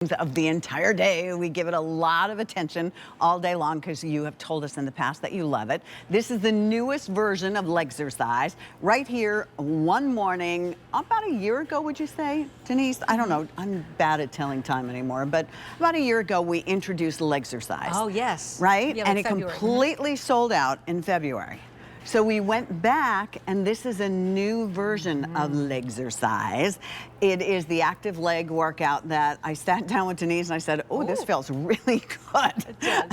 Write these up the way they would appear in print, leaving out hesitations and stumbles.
of the entire day. We give it a lot of attention all day long because you have told us in the past that you love it. This is the newest version of LegXercise right here one morning about a year ago, would you say, Denise? I don't know. I'm bad at telling time anymore, but about a year ago we introduced LegXercise. Oh, yes. Right? Yeah, like and it February. completely sold out in February. So we went back, and this is a new version of LegXercise. It is the active leg workout that I sat down with Denise and I said, oh, this feels really good. It does.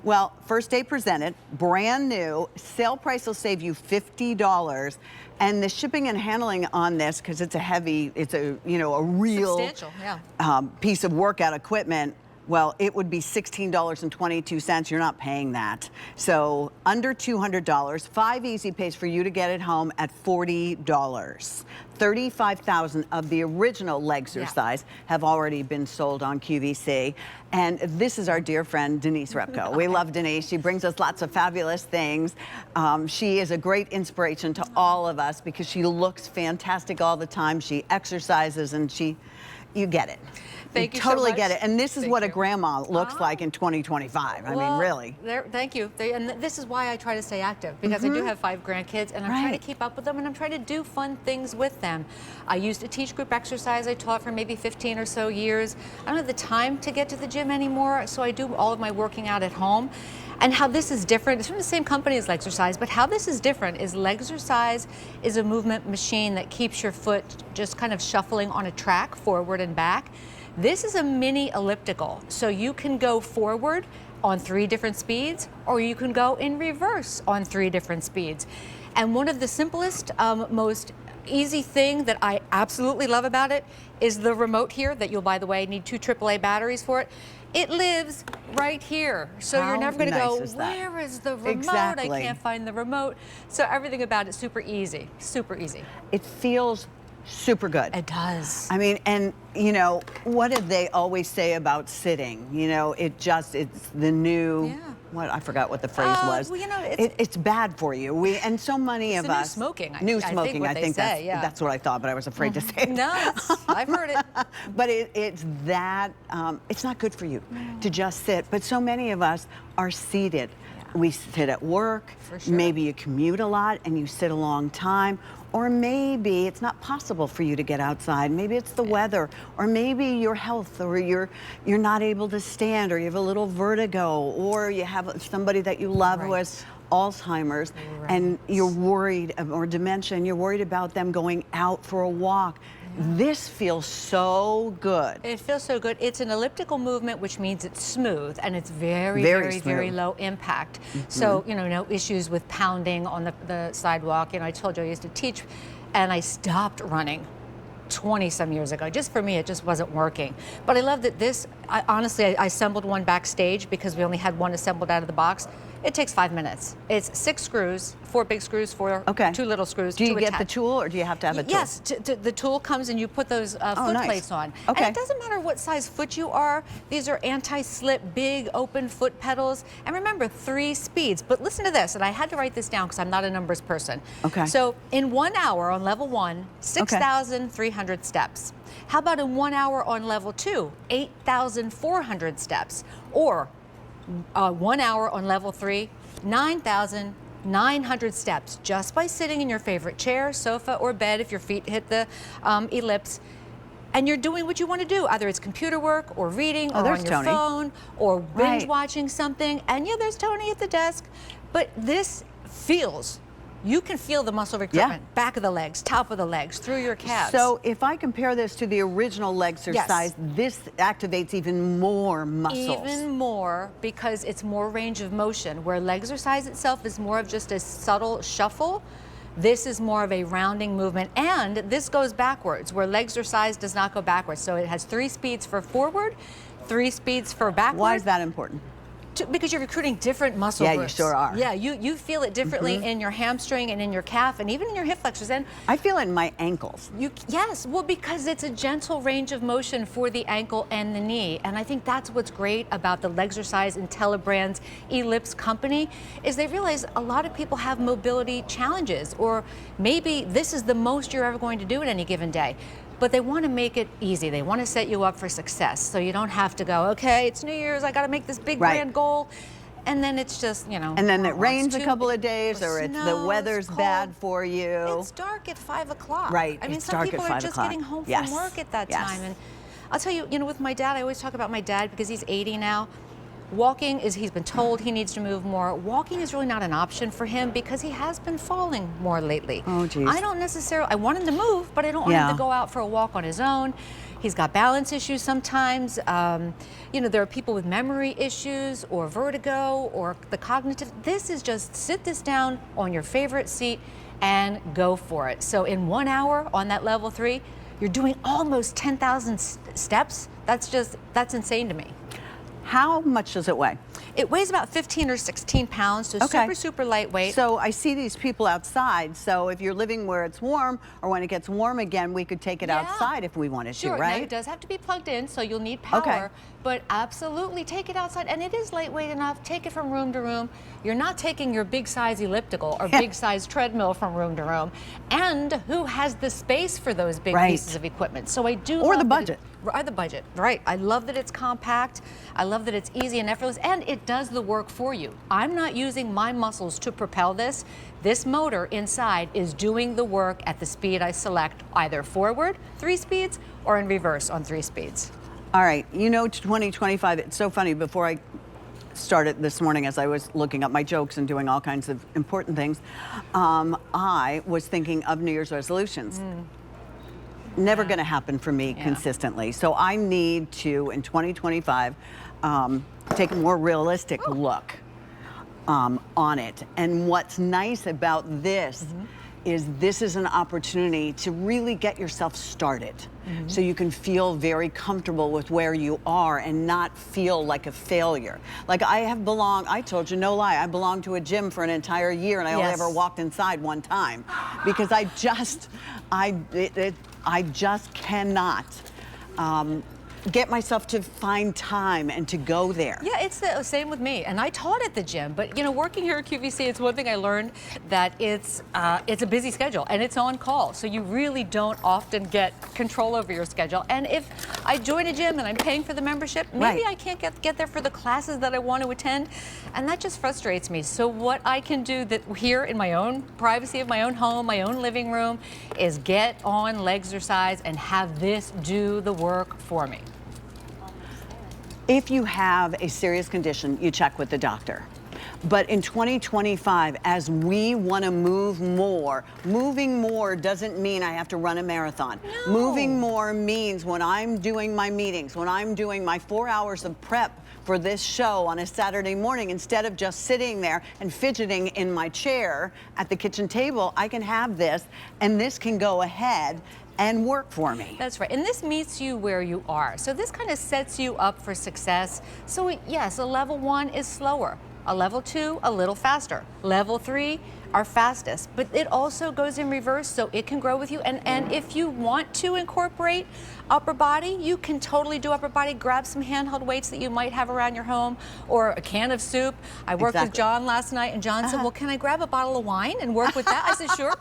Well, first day presented, brand new. Sale price will save you $50. And the shipping and handling on this, because it's a heavy, it's a, you know, a real substantial, yeah. Piece of workout equipment. Well, it would be $16.22. You're not paying that. So under $200, 5 easy pays for you to get it home at $40. 35,000 of the original LegXercise have already been sold on QVC. And this is our dear friend, Denise Repko. We love Denise. She brings us lots of fabulous things. She is a great inspiration to all of us because she looks fantastic all the time. She exercises and you get it. Thank you totally so much. get it. And this is what a grandma looks Ah. like in 2025. I Well, mean, really. Thank you. And this is why I try to stay active, because I do have 5 grandkids, and I'm trying to keep up with them, and I'm trying to do fun things with them. I used to teach group exercise. I taught for maybe 15 or so years. I don't have the time to get to the gym anymore, so I do all of my working out at home. And how this is different, it's from the same company as LegXercise, but how this is different is LegXercise is a movement machine that keeps your foot just kind of shuffling on a track forward and back. This is a mini elliptical, so you can go forward on 3 different speeds, or you can go in reverse on 3 different speeds. And one of the simplest, most easy thing that I absolutely love about it is the remote here that you'll, by the way, need 2 AAA batteries for it. It lives right here. So you're never going to go, where is the remote? Exactly. I can't find the remote. So everything about it super easy, super easy. It feels super good. It does. I mean, and you know, what did they always say about sitting? You know, it's the new, what, I forgot what the phrase was. Well, you know, it's bad for you. And so many of us. New smoking. New smoking, I think that's what I thought, but I was afraid to say it. No, I've heard it. But it's not good for you to just sit. But so many of us are seated. We sit at work, maybe you commute a lot and you sit a long time, or maybe it's not possible for you to get outside. Maybe it's the weather, or maybe your health, or you're not able to stand, or you have a little vertigo, or you have somebody that you love who has Alzheimer's, and you're worried, or dementia, and you're worried about them going out for a walk. This feels so good. It feels so good. It's an elliptical movement, which means it's smooth, and it's very low impact. So, you know, no issues with pounding on the sidewalk. You know, I told you I used to teach, and I stopped running 20-some years ago. Just for me, it just wasn't working. But I love that this, honestly, I assembled one backstage because we only had one assembled out of the box. It takes 5 minutes. It's 6 screws, 4 big screws, 2 little screws. Do you get the tool, or do you have to have a tool? Yes, the tool comes and you put those foot plates on. And it doesn't matter what size foot you are. These are anti-slip, big open foot pedals. And remember, 3 speeds. But listen to this, and I had to write this down because I'm not a numbers person. So in 1 hour on level 1, 6,300 steps. How about in 1 hour on level 2, 8,400 steps? Or 1 hour on level 3, 9,900 steps just by sitting in your favorite chair, sofa, or bed if your feet hit the ellipse. And you're doing what you want to do. Either it's computer work, or reading, or on your phone, or binge watching something. And yeah, there's Tony at the desk. But this feels, you can feel the muscle recruitment, back of the legs, top of the legs, through your calves. So if I compare this to the original LegXercise, this activates even more muscles. Even more, because it's more range of motion. Where LegXercise itself is more of just a subtle shuffle, this is more of a rounding movement. And this goes backwards, where LegXercise does not go backwards. So it has 3 speeds for forward, 3 speeds for backward. Why is that important? Because you're recruiting different muscle groups. Yeah, you sure are. Yeah, you feel it differently in your hamstring and in your calf and even in your hip flexors. And I feel it in my ankles. Yes, well, because it's a gentle range of motion for the ankle and the knee. And I think that's what's great about the LegXercise IntelliBrands Ellipse company, is they realize a lot of people have mobility challenges, or maybe this is the most you're ever going to do at any given day. but they want to make it easy. They want to set you up for success, so you don't have to go, okay, it's New Year's, I got to make this big grand goal. And then it's just, you know. And then it rains a couple of days, or the weather's bad for you. It's dark at 5 o'clock. Right. I mean, it's some dark people at 5 are just o'clock. getting home Yes. from work at that Yes. time. And I'll tell you, with my dad, I always talk about my dad because he's 80 now. Walking he's been told he needs to move more. Walking is really not an option for him because he has been falling more lately. Oh, geez. I want him to move, but I don't want him to go out for a walk on his own. He's got balance issues sometimes. There are people with memory issues or vertigo or the cognitive. This is just sit this down on your favorite seat and go for it. So in 1 hour on that level 3, you're doing almost 10,000 steps. That's insane to me. How much does it weigh? It weighs about 15 or 16 pounds, so super, super lightweight. So I see these people outside, so if you're living where it's warm, or when it gets warm again, we could take it outside if we wanted to, right? Now, it does have to be plugged in, so you'll need power, but absolutely take it outside, and it is lightweight enough. Take it from room to room. You're not taking your big size elliptical or big size treadmill from room to room, and who has the space for those big pieces of equipment? So I do Or love the budget. The budget, right. I love that it's compact. I love that it's easy and effortless, and it does the work for you. I'm not using my muscles to propel this. This motor inside is doing the work at the speed I select, either forward, 3 speeds, or in reverse on 3 speeds. All right, 2025, it's so funny, before I started this morning, as I was looking up my jokes and doing all kinds of important things, I was thinking of New Year's resolutions. Never going to happen for me consistently. So I need to, in 2025, take a more realistic look on it. And what's nice about this is an opportunity to really get yourself started. So you can feel very comfortable with where you are and not feel like a failure. Like I told you, no lie, I belonged to a gym for an entire year and I only ever walked inside one time because I just cannot get myself to find time and to go there. Yeah, it's the same with me. And I taught at the gym, but working here at QVC, it's one thing I learned, that it's a busy schedule and it's on call. So you really don't often get control over your schedule. And if I join a gym and I'm paying for the membership, maybe I can't get there for the classes that I want to attend. And that just frustrates me. So what I can do here in my own privacy of my own home, my own living room, is get on LegXercise and have this do the work for me. If you have a serious condition, you check with the doctor. But in 2025, as we want to move more, moving more doesn't mean I have to run a marathon. No. Moving more means when I'm doing my meetings, when I'm doing my 4 hours of prep for this show on a Saturday morning, instead of just sitting there and fidgeting in my chair at the kitchen table, I can have this, and this can go ahead and work for me. That's right. And this meets you where you are. So this kind of sets you up for success. So yes, a level 1 is slower. A level 2, a little faster. Level 3, our fastest. But it also goes in reverse, so it can grow with you. And if you want to incorporate upper body, you can totally do upper body. Grab some handheld weights that you might have around your home, or a can of soup. I worked with John last night, and John said, well, can I grab a bottle of wine and work with that? I said, sure.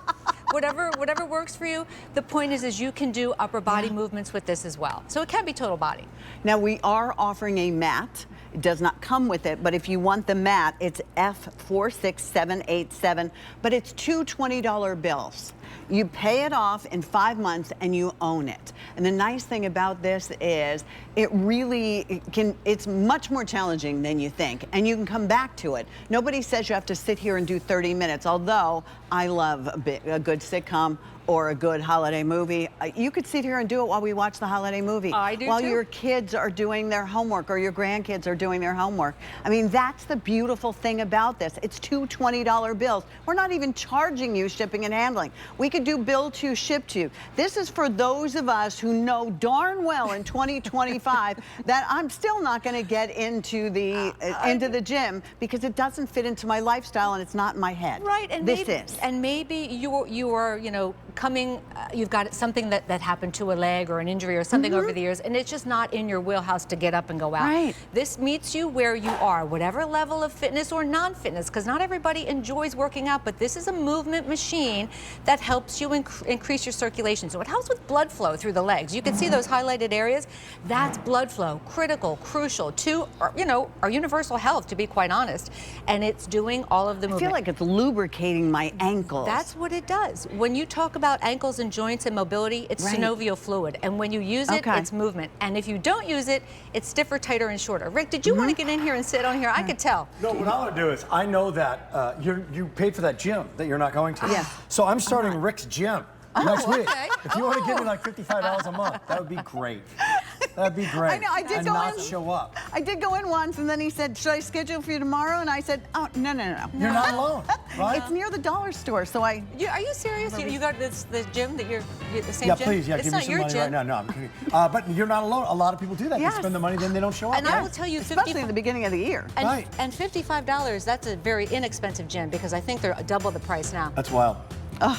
Whatever works for you. The point is you can do upper body movements with this as well. So it can be total body. Now we are offering a mat. It does not come with it, but if you want the mat, it's F46787, but it's two $20 bills. You pay it off in 5 months and you own it. And the nice thing about this is it's much more challenging than you think, and you can come back to it. Nobody says you have to sit here and do 30 minutes, although I love a good sitcom or a good holiday movie. You could sit here and do it while we watch the holiday movie. I do while too. your kids are doing their homework or your grandkids are doing their homework. I mean, that's the beautiful thing about this. It's two $20 bills. We're not even charging you shipping and handling. We could do bill to, ship to. This is for those of us who know darn well in 2025 that I'm still not going to get into the gym because it doesn't fit into my lifestyle and it's not in my head. Right, and this maybe, is. And maybe you are coming, you've got something that happened to a leg or an injury or something over the years, and it's just not in your wheelhouse to get up and go out. Right. This meets you where you are, whatever level of fitness or non-fitness, because not everybody enjoys working out, but this is a movement machine that helps you increase your circulation. So it helps with blood flow through the legs. You can see those highlighted areas. That's blood flow, critical, crucial to, our universal health, to be quite honest. And it's doing all of the movement. I feel like it's lubricating my ankles. That's what it does. When you talk about ankles and joints and mobility, it's synovial fluid. And when you use it, it's movement. And if you don't use it, it's stiffer, tighter, and shorter. Rick, did you want to get in here and sit on here? I could tell. No, what I want to do is, I know that you paid for that gym that you're not going to. Yes. So I'm starting Rick's gym next week. Okay. If you want to give me like $55 a month, that would be great. That'd be great. I know, I did and go not in. show up. I did go in once, and then he said, "Should I schedule for you tomorrow?" And I said, "Oh, no. You're not alone, right? It's near the dollar store, so I." Are you serious? You got the gym that you're the same Yeah, gym? please, it's give not me some your money gym. right now. No, I'm kidding. But you're not alone. A lot of people do that. Yes. They spend the money, then they don't show up. And I will tell you, especially in the beginning of the year. And, Right. and $55, that's a very inexpensive gym because I think they're double the price now. That's wild.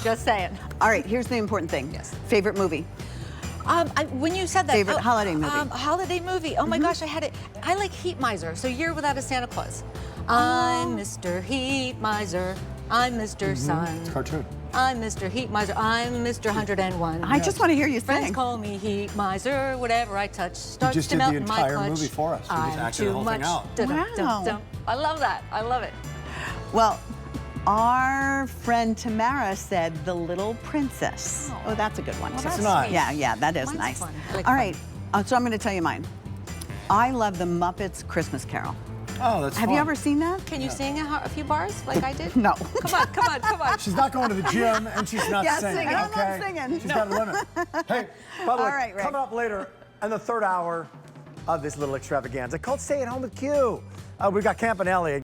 Just saying. All right, here's the important thing. Yes. Favorite movie? When you said that, Favorite holiday movie? Holiday movie. Oh my gosh, I had it. I like Heat Miser. So Year Without a Santa Claus. I'm Mr. Heat Miser. I'm Mr. Sun. It's a cartoon. I'm Mr. Heat Miser. I'm Mr. 101. I just want to hear you Friends sing. call me Heat Miser. Whatever I touch starts just to did melt the in my entire clutch. movie for us. We just I'm acted the too whole thing much. out. Wow. I love that. I love it. Well, our friend Tamara said The Little Princess. Oh, that's a good one. Well, too. that's nice. sweet. Yeah, that is Mine's nice. fun. I like All fun. right, so I'm going to tell you mine. I love the Muppets Christmas Carol. Oh, that's Have fun. you ever seen that? Can you sing a few bars like I did? No. Come on. She's not going to the gym and she's not Yeah, singing. singing. I'm not Okay? singing. She's got a limit. Hey, by the way, All right, Rick. coming up later in the third hour of this little extravaganza called Stay at Home with Q. We've got Campanelli.